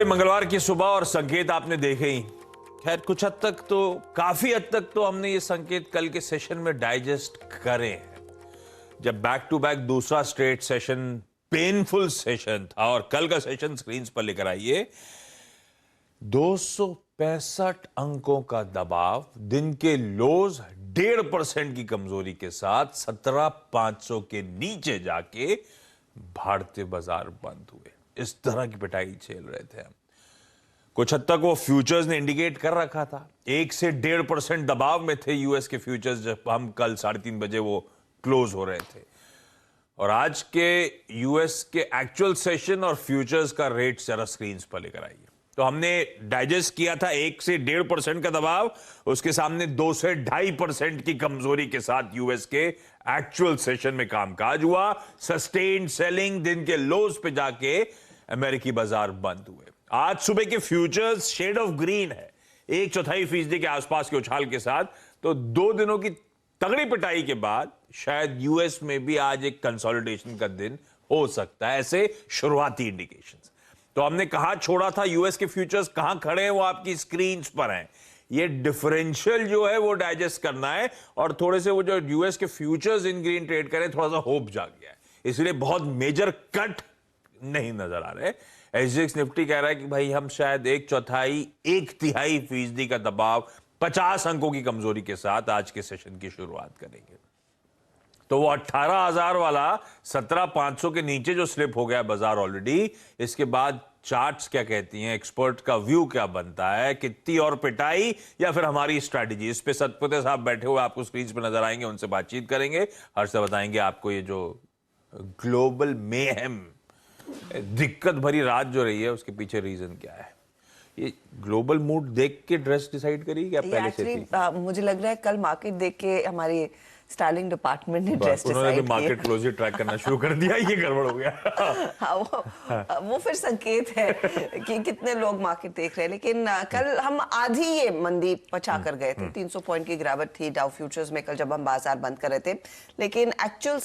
मंगलवार की सुबह और संकेत आपने देखे ही। खैर कुछ हद तक तो काफी हद तक तो हमने ये संकेत कल के सेशन में डाइजेस्ट करे हैं, जब बैक टू बैक दूसरा स्ट्रेट सेशन पेनफुल सेशन था। और कल का सेशन स्क्रीन पर लेकर आइए। 265 अंकों का दबाव, दिन के लोज 1.5% की कमजोरी के साथ 17,500 के नीचे जाके भारतीय बाजार बंद हुए। इस तरह की पिटाई झेल रहे थे हम। कुछ हद तक वो फ्यूचर्स ने इंडिकेट कर रखा था। 1 से 1.5% दबाव में थे यूएस के फ्यूचर्स जब हम कल 3:30 बजे वो क्लोज हो रहे थे। और आज के यूएस के एक्चुअल सेशन और फ्यूचर्स का रेट जरा स्क्रीन पर लेकर आइए। तो हमने डाइजेस्ट किया था 1 से 1.5% का दबाव, उसके सामने 2 से 2.5% की कमजोरी के साथ यूएस के एक्चुअल सेशन में कामकाज हुआ। सस्टेन्ड सेलिंग, दिन के लोज पे जाके अमेरिकी बाजार बंद हुए। आज सुबह के फ्यूचर्स शेड ऑफ ग्रीन है, 1/4% के आसपास के उछाल के साथ। तो 2 दिनों की तगड़ी पिटाई के बाद शायद यूएस में भी आज एक कंसोलिडेशन का दिन हो सकता है, ऐसे शुरुआती इंडिकेशंस। तो हमने कहा छोड़ा था यूएस के फ्यूचर्स कहां खड़े हैं, वो आपकी स्क्रीन पर हैं। ये डिफरेंशियल जो है वो डाइजेस्ट करना है, और थोड़े से वो जो यूएस के फ्यूचर्स इन ग्रीन ट्रेड करें, थोड़ा सा होप जाग गया है, इसलिए बहुत मेजर कट नहीं नजर आ रहे। एसजीएक्स निफ्टी कह रहा है कि भाई हम शायद 1/4-1/3% का दबाव 50 अंकों की कमजोरी के साथ आज के सेशन की शुरुआत करेंगे। तो वो 18,000 वाला 17,500 के नीचे जो स्लिप हो गया बाजार ऑलरेडी, इसके बाद चार्ट्स क्या कहती हैं, एक्सपर्ट का व्यू क्या बनता है, कितनी और पिटाई या फिर हमारी स्ट्रैटेजी, इस पे सतपुते साहब बैठे हुए आपको स्क्रीन पे नजर आएंगे, उनसे बातचीत करेंगे। हर्ष से बताएंगे आपको ये जो ग्लोबल मेहम, दिक्कत भरी रात जो रही है, उसके पीछे रीजन क्या है। ये ग्लोबल मूड देख के ड्रेस डिसाइड करी क्या पहले से थी? मुझे लग रहा है कल मार्केट देख के हमारी स्टाइलिंग डिपार्टमेंट ने ड्रेस उन्होंने डिसाइड तो मार्केट क्लोजर ट्रैक करना शुरू कर दिया, ये गड़बड़ हो गया। वो फिर संकेत है कि कितने लोग मार्केट देख रहे हैं। लेकिन कल हम आधी ये मंदी पचा कर गए थे। 300 पॉइंट की गिरावट थी डाउ फ्यूचर्स में कल जब हम बाजार बंद कर रहे थे, लेकिन एक्चुअल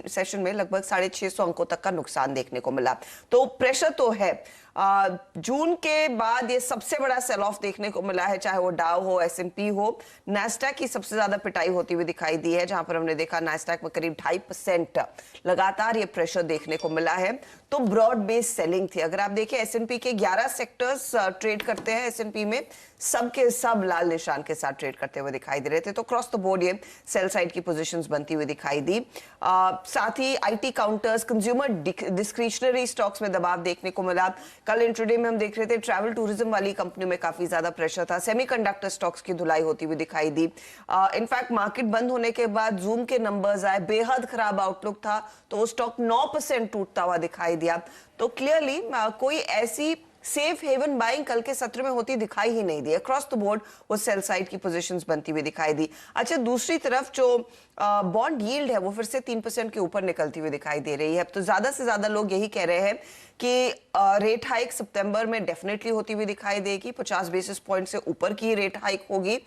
सेशन में लगभग 650 अंकों तक का नुकसान देखने को मिला। तो प्रेशर तो है। जून के बाद ये सबसे बड़ा सेल ऑफ देखने को मिला है, चाहे वो डाउ हो, एसएनपी हो। नैस्डैक की सबसे ज्यादा पिटाई होती हुई दिखाई दी है, जहां पर हमने देखा नैस्डैक में करीब 2.5% लगातार ये प्रेशर देखने को मिला है। तो ब्रॉड बेस्ड सेलिंग थी। अगर आप देखें एसएनपी के 11 सेक्टर्स ट्रेड करते हैं, एसएनपी में सबके सब लाल निशान के साथ ट्रेड करते हुए दिखाई दे रहे थे। तो क्रॉस द बोर्ड ये सेल साइड की पोजीशंस बनती हुई दिखाई दी। साथ ही IT counters, consumer discretionary stocks में दबाव देखने को मिला। कल इंट्राडे में हम देख रहे थे ट्रैवल टूरिज्म वाली कंपनियों में काफी ज्यादा प्रेशर था। सेमीकंडक्टर स्टॉक्स की धुलाई होती हुई दिखाई दी। इनफैक्ट मार्केट बंद होने के बाद जूम के नंबर्स आए, बेहद खराब आउटलुक था, तो वो स्टॉक 9% टूटता हुआ दिखाई दिया। तो क्लियरली कोई ऐसी सेफ हेवन बाइंग कल के सत्र में होती दिखाई ही नहीं दी। अक्रॉस द बोर्ड वो सेल साइड की पोजीशंस बनती हुई दिखाई दी। अच्छा, दूसरी तरफ जो बॉन्ड यील्ड है वो फिर से 3% के ऊपर निकलती हुई दिखाई दे रही है। तो ज्यादा से ज्यादा लोग यही कह रहे हैं कि रेट हाइक सितंबर में डेफिनेटली होती हुई दिखाई देगी। 50 बेसिस पॉइंट से ऊपर की रेट हाइक होगी।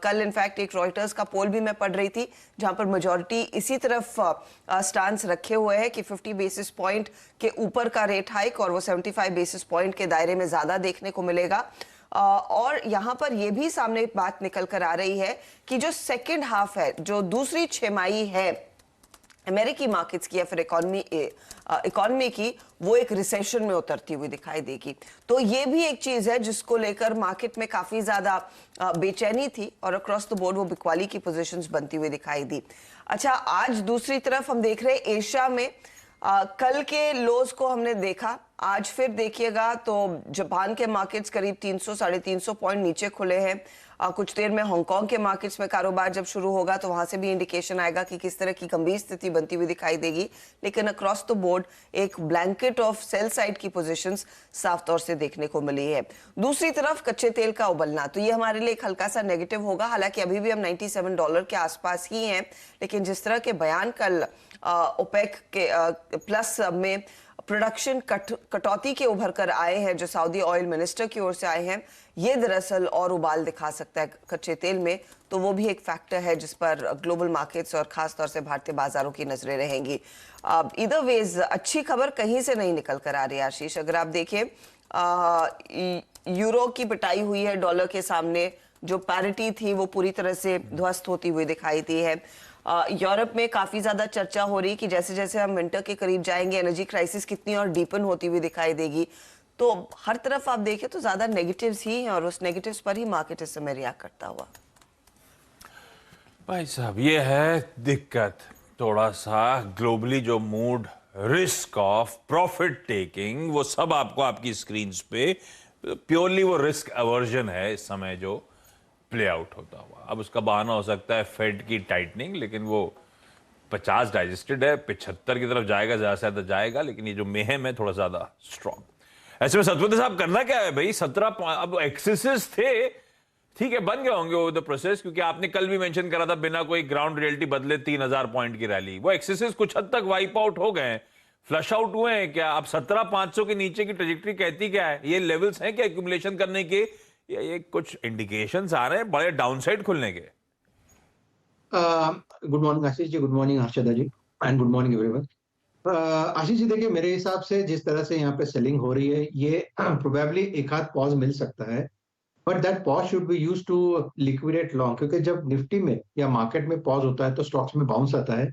कल इनफैक्ट एक रॉयटर्स का पोल भी मैं पढ़ रही थी, जहां पर मेजॉरिटी इसी तरफ स्टांस रखे हुए है कि 50 बेसिस पॉइंट के ऊपर का रेट हाइक, और वो 75 बेसिस पॉइंट के दायरे में ज्यादा देखने को मिलेगा। और यहां पर यह भी सामने बात निकल कर आ रही है कि जो सेकेंड हाफ है, जो दूसरी छमाही है अमेरिकी मार्केट्स की या फिर इकोनॉमी की, वो एक रिसेशन में उतरती हुई दिखाई देगी। तो ये भी एक चीज है जिसको लेकर मार्केट में काफी ज्यादा बेचैनी थी, और अक्रॉस द बोर्ड वो बिकवाली की पोजीशंस बनती हुई दिखाई दी। अच्छा, आज दूसरी तरफ हम देख रहे हैं एशिया में कल के लोज को हमने देखा। आज फिर देखिएगा तो जापान के मार्केट्स करीब 300-350 पॉइंट नीचे खुले हैं। कुछ देर में हांगकांग के मार्केट्स में कारोबार जब शुरू होगा तो वहां से भी इंडिकेशन आएगा कि किस तरह की गंभीर स्थिति बनती हुई दिखाई देगी। लेकिन अक्रॉस द बोर्ड एक ब्लैंकेट ऑफ सेल साइड की पोजीशंस साफ तौर से देखने को मिली है। दूसरी तरफ कच्चे तेल का उबलना, तो ये हमारे लिए एक हल्का सा नेगेटिव होगा। हालांकि अभी भी हम $97 के आसपास ही हैं, लेकिन जिस तरह के बयान कल ओपेक के प्लस में प्रोडक्शन कटौती के उभर कर आए हैं, जो सऊदी ऑयल मिनिस्टर की ओर से आए हैं, ये दरअसल और उबाल दिखा सकता है कच्चे तेल में। तो वो भी एक फैक्टर है जिस पर ग्लोबल मार्केट्स और खास तौर से भारतीय बाजारों की नजरें रहेंगी। इधर वेज अच्छी खबर कहीं से नहीं निकल कर आ रही है आशीष। अगर आप देखिए यूरो की पिटाई हुई है डॉलर के सामने, जो पैरिटी थी वो पूरी तरह से ध्वस्त होती हुई दिखाई दी है। यूरोप में काफी ज्यादा चर्चा हो रही कि जैसे जैसे हम विंटर के करीब जाएंगे एनर्जी क्राइसिस कितनी और डीपन होती हुई दिखाई देगी। तो हर तरफ आप देखें तो ज्यादा नेगेटिव्स ही हैं और उस नेगेटिव्स पर ही मार्केट इस समय रिएक्ट करता हुआ। भाई साहब, ये है दिक्कत, थोड़ा सा ग्लोबली जो mood, risk of profit taking, वो सब आपको आपकी स्क्रीन पे प्योरली वो रिस्क अवर्जन है इस समय जो प्ले आउट होता हुआ। अब उसका बहाना हो सकता है फेड की टाइटनिंग, लेकिन वो 50 डाइजेस्टेड है, 75 की तरफ जाएगा, ज्यादा से ज्यादा जाएगा, लेकिन ये जो मेहम है थोड़ा ज्यादा स्ट्रॉन्ग। ऐसे में सतवंत साहब करना क्या है भाई? 17 अब एक्सेसेस थे, ठीक है, बन गए होंगे ओवर द प्रोसेस, क्योंकि आपने कल भी मेंशन करा था बिना कोई ग्राउंड रियलिटी बदले 3000 पॉइंट की रैली, वो एक्सेसेस कुछ हद तक वाइप आउट हो गए हैं, फ्लश आउट हुए हैं क्या? अब 17,500 के नीचे की ट्रेजेक्टरी कहती क्या है? ये लेवल्स हैं क्या एक्यूमुलेशन करने के, या ये कुछ इंडिकेशंस आ रहे हैं बड़े डाउनसाइड खुलने के? Good morning Ashish ji, good morning Harshada ji, and good morning everyone. Ashish ji देखिए, मेरे हिसाब से जिस तरह से यहाँ पे सेलिंग हो रही है, ये प्रोबेबली एक आध पॉज मिल सकता है, but that pause should be used to liquidate long, क्योंकि जब निफ्टी में या मार्केट में पॉज होता है तो स्टॉक्स में बाउंस आता है,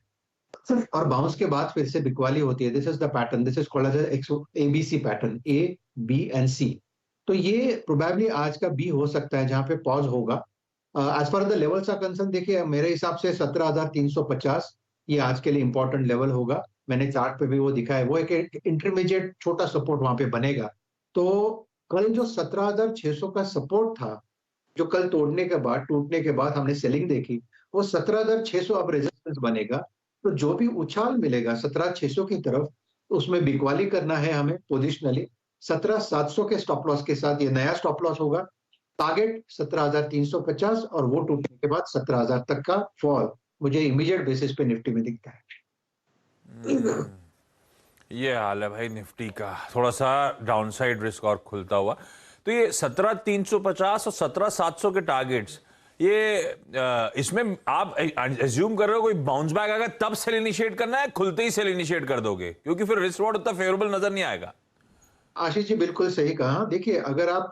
और बाउंस के बाद फिर से बिकवाली होती है। This is the pattern, this is called as ABC pattern, A B and C. तो ये प्रोबेबली आज का बी हो सकता है जहां पे पॉज होगा। As far the levels are concern, देखिए मेरे हिसाब से 17,350 ये आज के लिए इंपॉर्टेंट लेवल होगा। मैंने चार्ट पे भी वो दिखा है, वो एक इंटरमीडिएट छोटा सपोर्ट वहां पे बनेगा। तो कल जो 17,600 का सपोर्ट था, जो कल तोड़ने के बाद, टूटने के बाद हमने सेलिंग देखी, वो 17,600 अब रेजिस्टेंस बनेगा। तो जो भी उछाल मिलेगा 17,600 की तरफ, उसमें बिकवाली करना है हमें पोजिशनली। 17,700 के स्टॉप लॉस के साथ ये नया स्टॉप लॉस होगा। टारगेट 17,350 और वो टूटने के बाद 17,000 तक का फॉल मुझे इमीडिएट बेसिस पे निफ्टी में दिखता है। ये हाल है भाई निफ्टी का, थोड़ा सा डाउनसाइड रिस्क और खुलता हुआ। तो ये 17,350 और 17,700 के टारगेट्स, ये इसमें आप एज्यूम कर रहे हो कोई बाउंस बैक आएगा तब सेल इनिशिएट करना है, खुलते ही सेल इनिशिएट कर दोगे? क्योंकि फिर रिस्क रिवॉर्ड उतना फेवरेबल नजर नहीं आएगा। आशीष जी बिल्कुल सही कहा। देखिए, अगर आप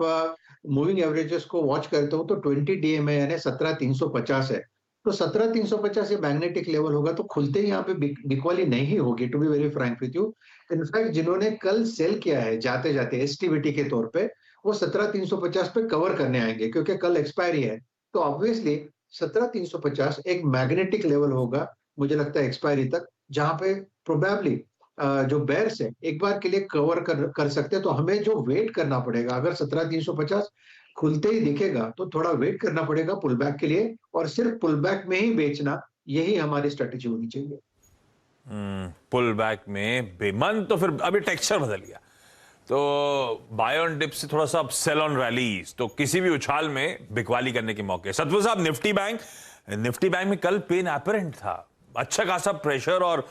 मूविंग एवरेजेस को वॉच करते हो तो 20 डीएमए यानी 17,350 है। तो 17,350 ये मैग्नेटिक लेवल होगा, तो खुलते ही यहाँ पे बिकवाली नहीं होगी, to be very frank with you. In fact जिन्होंने कल सेल किया है जाते जाते एसटीवीटी के तौर पे, वो 17,350 पे कवर करने आएंगे, क्योंकि कल एक्सपायरी है। तो ऑब्वियसली 17,350 एक मैग्नेटिक लेवल होगा, मुझे लगता है एक्सपायरी तक, जहां पे प्रोबेबली जो बेयर्स है एक बार के लिए कवर कर सकते हैं। तो हमें जो वेट करना पड़ेगा, अगर 17,350 खुलते ही दिखेगा तो थोड़ा वेट करना पड़ेगा पुल बैक के लिए, और सिर्फ पुल बैक में ही बेचना, यही हमारी स्ट्रेटेजी होनी चाहिए। पुल बैक में बेमन, तो फिर अभी टेक्सचर बदल गया, तो बाय ऑन डिप से थोड़ा सा सेल ऑन रैलीज, तो किसी भी उछाल में बिकवाली करने के मौके। सतवंत साहब, निफ्टी बैंक में कल पेन एपरेंट था, अच्छा खासा प्रेशर और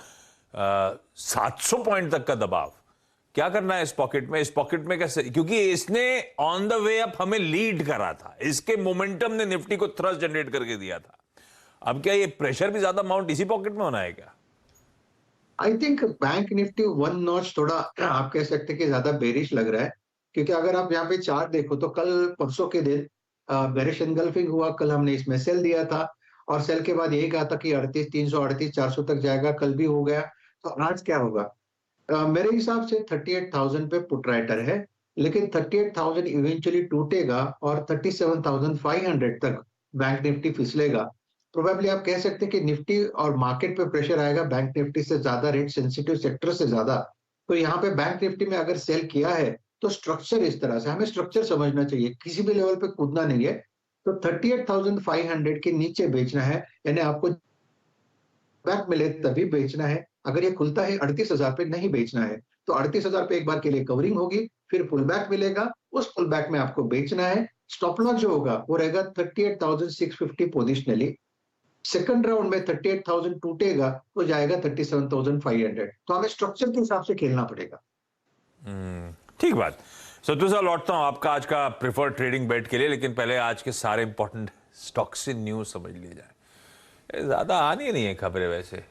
700 पॉइंट तक का दबाव। क्या करना है इस पॉकेट में? इस पॉकेट में कैसे, क्योंकि इसने ऑन द वे अप हमें लीड करा था, इसके मोमेंटम ने निफ्टी को थ्रस्ट जनरेट करके दिया था। अब क्या ये प्रेशर भी ज्यादा माउंट इसी पॉकेट में होना है क्या? I think bank Nifty one notch थोड़ा आप कह सकते हैं कि ज्यादा बेरिश लग रहा है, क्योंकि अगर आप यहाँ पे चार्ट देखो तो कल परसों के दिन बेरिश एनगल्फिंग हुआ। कल हमने इसमें सेल दिया था, और सेल के बाद यही कहा था कि 38,300 38,400 तक जाएगा, कल भी हो गया। तो आज क्या होगा? मेरे हिसाब से 38,000 पे पुट राइटर है, लेकिन 38,000 इवेंचुअली टूटेगा और 37,500 तक बैंक निफ्टी फिसलेगा। प्रोबेबली आप कह सकते हैं कि निफ्टी और मार्केट पे प्रेशर आएगा बैंक निफ्टी से ज्यादा, रेट सेंसिटिव सेक्टर से ज्यादा। तो यहाँ पे बैंक निफ्टी में अगर सेल किया है तो स्ट्रक्चर इस तरह से, हमें स्ट्रक्चर समझना चाहिए, किसी भी लेवल पे कूदना नहीं है। तो 38,500 के नीचे बेचना है, यानी आपको बैक मिले तभी बेचना है। अगर ये खुलता है 38,000 पे नहीं बेचना है, तो 38,000 पे एक बार के लिए कवरिंग होगी, फिर पुल बैक मिलेगा, उस पुल बैक में आपको बेचना है। स्टॉप लॉस जो होगा वो रहेगा 38,650 पोजिशनली। सेकंड राउंड में 38,000 टूटेगा तो जाएगा 37,500। तो हमें स्ट्रक्चर के हिसाब से खेलना पड़ेगा। ठीक बात। सतवंत साहब, लौटता हूं आपका आज का प्रिफर्ड ट्रेडिंग बेट के लिए, लेकिन पहले आज के सारे इंपॉर्टेंट स्टॉक्स से न्यूज समझ लिए जाए। ज्यादा आनी नहीं है खबरें वैसे।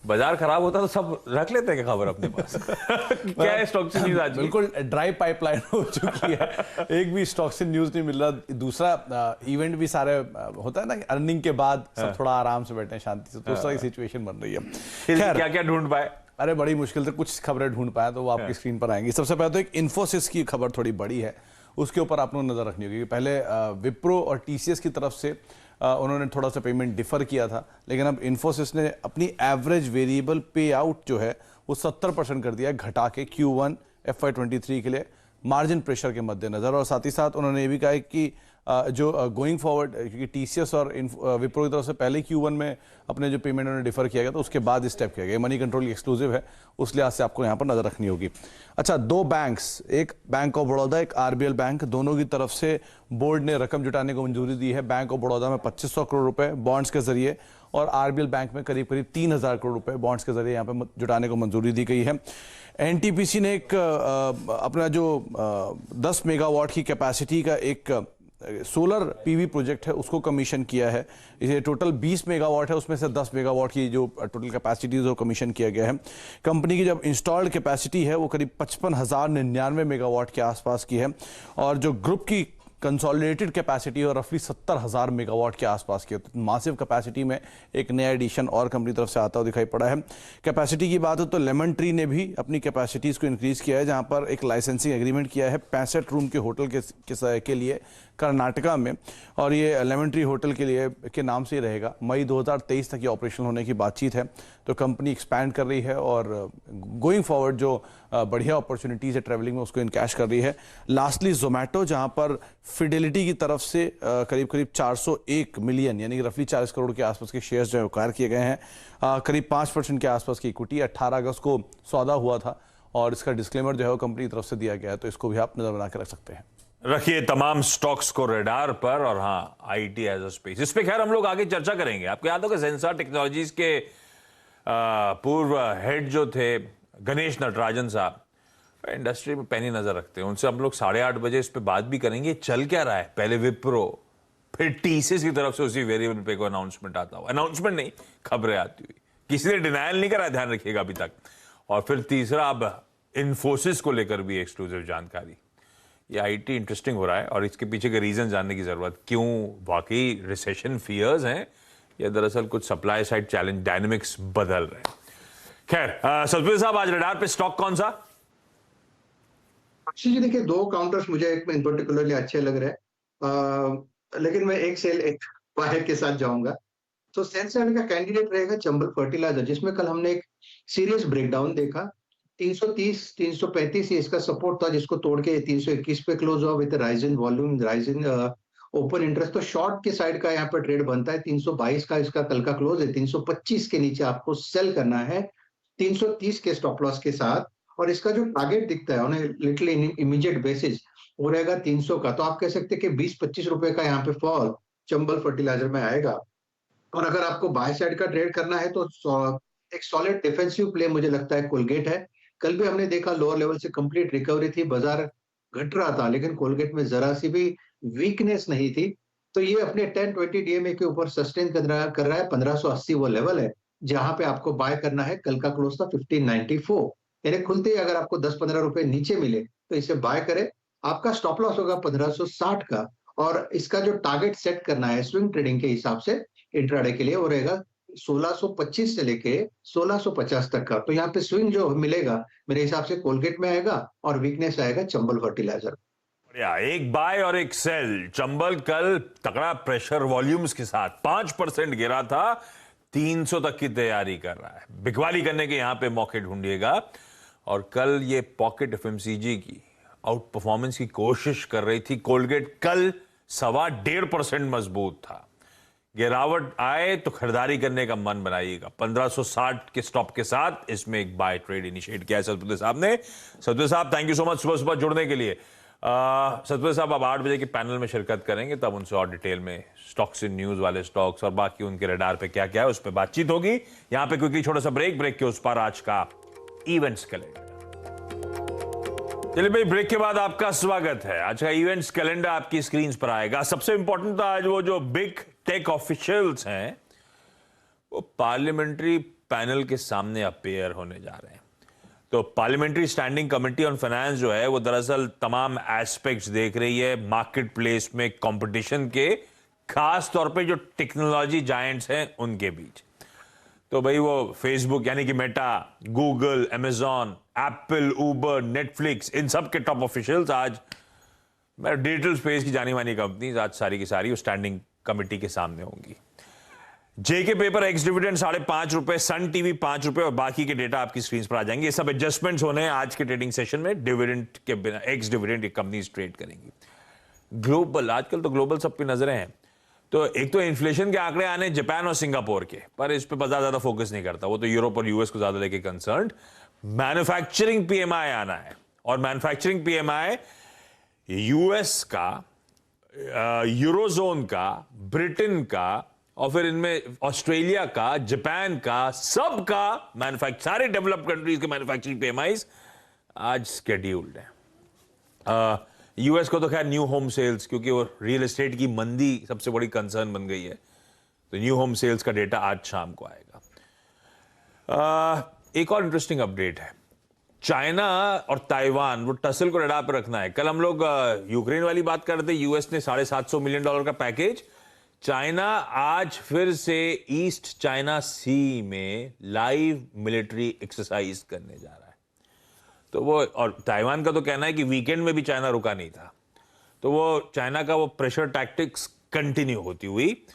बाजार खराब होता तो सब रख लेते हैं खबर अपने पास। क्या है स्टॉक से न्यूज आज? बिल्कुल ड्राई पाइपलाइन हो चुकी है, एक भी स्टॉक से न्यूज नहीं मिल रहा। दूसरा इवेंट भी सारे होता है ना, अर्निंग के बाद सब थोड़ा आराम से बैठे हैं शांति से, तो उस तरह की सिचुएशन बन रही है। खैर, क्या क्या ढूंढ पाए? अरे बड़ी मुश्किल से कुछ खबरें ढूंढ पाए, तो वो आपकी स्क्रीन पर आएंगी। सबसे पहले तो एक इन्फोसिस की खबर थोड़ी बड़ी है, उसके ऊपर आप लोगों को नजर रखनी होगी। पहले विप्रो और टीसीएस की तरफ से उन्होंने थोड़ा सा पेमेंट डिफर किया था, लेकिन अब इन्फोसिस ने अपनी एवरेज वेरिएबल पे आउट जो है वो 70% कर दिया है, घटा के Q1 FY23 के लिए, मार्जिन प्रेशर के मद्देनजर। और साथ ही साथ उन्होंने ये भी कहा है कि जो गोइंग फॉरवर्ड, क्योंकि टीसीएस और विप्रो की तरफ से पहले Q1 में अपने जो पेमेंट उन्होंने डिफर किया गया, तो उसके बाद स्टेप किया गया। मनी कंट्रोल एक्सक्लूसिव है, उस लिहाज से आपको यहाँ पर नजर रखनी होगी। अच्छा, दो बैंक्स, एक बैंक ऑफ बड़ौदा, एक आरबीएल बैंक, दोनों की तरफ से बोर्ड ने रकम जुटाने को मंजूरी दी है। बैंक ऑफ बड़ौदा में 2500 करोड़ रुपए बॉन्ड्स के जरिए, और आरबीएल बैंक में करीब करीब 3000 करोड़ रुपए बॉन्ड्स के जरिए यहाँ पे जुटाने को मंजूरी दी गई है। एनटीपीसी ने एक अपना जो 10 मेगावाट की कैपेसिटी का एक सोलर पीवी प्रोजेक्ट है उसको कमीशन किया है। ये टोटल 20 मेगावाट है, उसमें से 10 मेगावाट की जो टोटल कैपेसिटी है कमीशन किया गया है। कंपनी की जब इंस्टॉल्ड कैपेसिटी है वो करीब 55,099 मेगावाट के आसपास की है, और जो ग्रुप की कंसोलिडेटेड कैपेसिटी और रफली 70,000 मेगावाट के आसपास की। तो मासिव कैपेसिटी में एक नया एडिशन और कंपनी तरफ से आता हुआ दिखाई पड़ा है। कैपेसिटी की बात हो तो लेमन ट्री ने भी अपनी कैपेसिटीज़ को इंक्रीज किया है, जहां पर एक लाइसेंसिंग एग्रीमेंट किया है 65 रूम के होटल के लिए कर्नाटका में, और ये लेमन ट्री होटल के लिए के नाम से ही रहेगा। मई 2023 तक ये ऑपरेशन होने की बातचीत है। तो कंपनी एक्सपैंड कर रही है और गोइंग फॉरवर्ड जो बढ़िया अपॉर्चुनिटीज़ है ट्रैवलिंग में, उसको इनकैश कर रही है। लास्टली जोमेटो, जहां पर फिडेलिटी की तरफ से करीब करीब 401 मिलियन यानी रफली 40 करोड़ के आसपास के शेयर्स जो है एक्वायर किए गए हैं। करीब 5% के आसपास की इक्विटी 18 अगस्त को सौदा हुआ था, और इसका डिस्क्लेमर जो है वो कंपनी की तरफ से दिया गया है, तो इसको भी आप नजर बना के रख सकते हैं। रखिए तमाम स्टॉक्स को रेडार पर, और हाँ, आईटी एज अ स्पेस, इस पे खैर हम लोग आगे चर्चा करेंगे। आपको याद होगा सेंसर टेक्नोलॉजीज के पूर्व हेड जो थे गणेश नटराजन साहब, इंडस्ट्री में पैनी नजर रखते हैं, उनसे हम लोग 8:30 बजे इस पे बात भी करेंगे। चल क्या रहा है, पहले विप्रो, फिर टीसीएस की तरफ से उसी वेरिएबल पे को अनाउंसमेंट आता हुआ, अनाउंसमेंट नहीं, खबरें आती हुई, किसी ने डिनायल नहीं करा, ध्यान रखिएगा अभी तक। और फिर तीसरा, अब इन्फोसिस को लेकर भी एक्सक्लूसिव जानकारी। ये आईटी इंटरेस्टिंग हो रहा है, और इसके पीछे के रीजन जानने की जरूरत, क्यों वाकई रिसेशन फियर्स हैं या दरअसल कुछ सप्लाई साइड चैलेंज डायनेमिक्स बदल रहे हैं। खैर, सतपुर साहब, आज रडार पे स्टॉक कौन सा? अक्षय जी, देखिए, दो काउंटर्स मुझे एक में इन पर्टिकुलरली अच्छे लग रहे हैं, लेकिन मैं एक सेल एक बाय के साथ जाऊंगा। तो सेल साइड का कैंडिडेट रहेगा चंबल फर्टिलाइजर, जिसमें कल हमने एक सीरियस ब्रेकडाउन देखा। 330 335 ये इसका सपोर्ट था, जिसको तोड़ के 321 पे क्लोज हुआ with rising volume, rising open interest. तो शॉर्ट के साइड का यहाँ पर ट्रेड बनता है। 322 का इसका कल का क्लोज है। 325 के नीचे आपको सेल करना है 330 के स्टॉप लॉस के साथ, और इसका जो टारगेट दिखता है उन्हें लिटरली इमीडिएट बेसिस वो रहेगा 300 का। तो आप कह सकते हैं कि 20-25 रुपए का यहाँ पे फॉल चंबल फर्टिलाइजर में आएगा। और अगर आपको बाय साइड का ट्रेड करना है तो एक सॉलिड डिफेंसिव प्ले मुझे लगता है कोलगेट है। कल भी हमने देखा लोअर लेवल से कंप्लीट रिकवरी थी, बाजार घट रहा था, लेकिन कोलगेट में जरा सी भी वीकनेस नहीं थी। तो ये अपने 10-20 डीएमए के ऊपर सस्टेन कर रहा है। 1580 वो लेवल है जहां पे आपको बाय करना है। कल का क्लोज था 1594, यानी खुलते ही अगर आपको 10-15 रुपए नीचे मिले तो इसे बाय करें। आपका स्टॉप लॉस होगा 1560 का, और इसका जो टारगेट सेट करना है स्विंग ट्रेडिंग के हिसाब से इंट्राडे के लिए वो रहेगा 1625 से लेके 1650 तक का। तो यहाँ पे स्विंग जो मिलेगा मेरे हिसाब से कोलगेट में आएगा, और वीकनेस आएगा चंबल फर्टिलाइजर। बढ़िया, एक बाय और एक सेल। चंबल कल तगड़ा प्रेशर वॉल्यूम्स के साथ 5% गिरा था, 300 तक की तैयारी कर रहा है। बिकवाली करने के यहां पे मौके ढूंढिएगा। और कल ये पॉकेट एफएमसीजी की आउट परफॉर्मेंस की कोशिश कर रही थी। कोलगेट कल 1.25% मजबूत था। गिरावट आए तो खरीदारी करने का मन बनाइएगा। 1560 के स्टॉप के साथ इसमें एक बाय ट्रेड इनिशिएट किया है सतपुर साहब ने। सतपुर साहब, थैंक यू सो मच सुबह सुबह जुड़ने के लिए। सतपुर साहब अब 8 बजे के पैनल में शिरकत करेंगे, तब उनसे और डिटेल में स्टॉक्स इन न्यूज वाले स्टॉक्स और बाकी उनके रडार पे क्या क्या है उस पर बातचीत होगी। यहां पे क्विकली छोटा सा ब्रेक के उस पर आज का इवेंट्स कैलेंडर। चलिए भाई, ब्रेक के बाद आपका स्वागत है। आज का इवेंट्स कैलेंडर आपकी स्क्रीन पर आएगा। सबसे इंपॉर्टेंट था आज वो जो बिग टेक ऑफिशियल्स हैं वो पार्लियामेंट्री पैनल के सामने अपेयर होने जा रहे हैं। तो parliamentary standing committee on finance जो है वो दरअसल तमाम एस्पेक्ट्स देख रही है मार्केट प्लेस में कंपटीशन के, खास तौर पे जो टेक्नोलॉजी जायंट्स हैं उनके बीच। तो भाई वो फेसबुक यानी कि मेटा, गूगल, अमेजॉन, एप्पल, उबर, नेटफ्लिक्स, इन सब के टॉप ऑफिशियल्स आज डिजिटल स्पेस की जानी मानी कंपनीज आज सारी की सारी स्टैंडिंग कमेटी के सामने होंगी। जेके paper x dividend ₹5.5, Sun TV ₹5 और बाकी के डेटा आपकी स्क्रीन पर आ जाएंगे। ये सब एडजस्टमेंट्स होने हैं आज के ट्रेडिंग सेशन में। डिविडेंड के बिना एक्स डिविडेंड कंपनीज ट्रेड करेंगी। ग्लोबल, आजकल तो ग्लोबल सब पे नजरें हैं। तो एक तो इन्फ्लेशन के आंकड़े आने जापान और सिंगापुर के, पर इस पे बाजार ज्यादा फोकस नहीं करता, वो तो यूरोप और यूएस को ज्यादा लेके कंसर्न। मैन्युफैक्चरिंग पीएमआई आना है, और मैन्युफैक्चरिंग पीएमआई यूएस का, यूरोजोन का, ब्रिटेन का, और फिर इनमें ऑस्ट्रेलिया का, जापान का, सबका सारे डेवलप्ड कंट्रीज के मैन्युफैक्चरिंग पीएमआईज आज स्केड्यूल्ड है। यूएस को तो खैर न्यू होम सेल्स, क्योंकि वो रियल एस्टेट की मंदी सबसे बड़ी कंसर्न बन गई है, तो न्यू होम सेल्स का डेटा आज शाम को आएगा। एक और इंटरेस्टिंग अपडेट है, चाइना और ताइवान, वो टसल को रडार पर रखना है। कल हम लोग यूक्रेन वाली बात कर रहे थे, यूएस ने $750 मिलियन का पैकेज। चाइना आज फिर से ईस्ट चाइना सी में लाइव मिलिट्री एक्सरसाइज करने जा रहा है। तो वो, और ताइवान का तो कहना है कि वीकेंड में भी चाइना रुका नहीं था, तो वो चाइना का वो प्रेशर टैक्टिक्स कंटिन्यू होती हुई,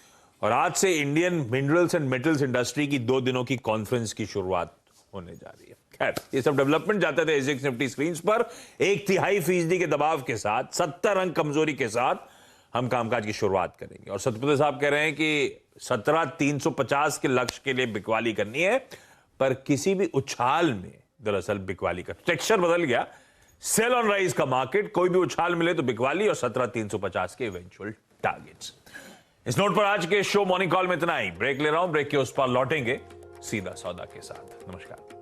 और आज से Indian minerals and metals industry की 2 दिनों की कॉन्फ्रेंस की शुरुआत होने जा रही है। खैर, ये सब डेवलपमेंट जाते थे एजेक्स निफ्टी स्क्रीन पर 1/3% के दबाव के साथ, 70 अंक कमजोरी के साथ हम कामकाज की शुरुआत करेंगे। और सतपति साहब कह रहे हैं कि 17,350 के लक्ष्य के लिए बिकवाली करनी है, पर किसी भी उछाल में दरअसल बिकवाली का टेक्सचर बदल गया। सेल ऑन राइज का मार्केट, कोई भी उछाल मिले तो बिकवाली, और 17,350 के इवेंचुअल टारगेट्स। इस नोट पर आज के शो मॉर्निंग कॉल में इतना ही। ब्रेक ले रहा हूं, ब्रेक के उस पार लौटेंगे सीधा सौदा के साथ। नमस्कार।